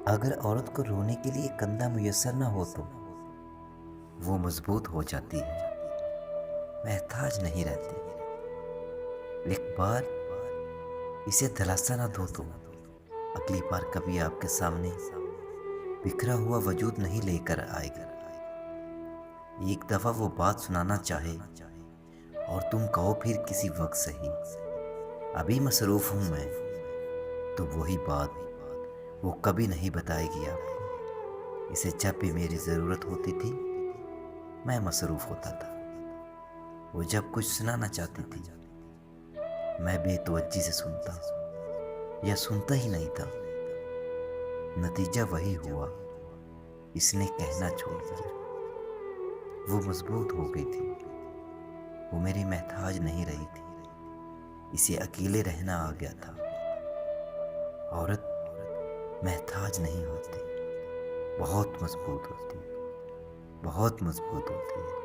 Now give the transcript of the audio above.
अगर औरत को रोने के लिए कंधा मुयस्सर ना हो तो वो मजबूत हो जाती है, महताज नहीं रहती। एक बार इसे दिलासा ना दो तो अगली बार कभी आपके सामने बिखरा हुआ वजूद नहीं लेकर आएगी। एक दफा वो बात सुनाना चाहे और तुम कहो फिर किसी वक्त सही, अभी मसरूफ हूं मैं, तो वही बात वो कभी नहीं बताएगी आपको। इसे जब भी मेरी ज़रूरत होती थी मैं मसरूफ़ होता था। वो जब कुछ सुनाना चाहती थी मैं बेतवज्जी से सुनता या सुनता ही नहीं था। नतीजा वही हुआ, इसने कहना छोड़ दिया। वो मजबूत हो गई थी, वो मेरी महताज नहीं रही थी, इसे अकेले रहना आ गया था। औरत महताज नहीं होती, बहुत मजबूत होती, बहुत मजबूत होती है।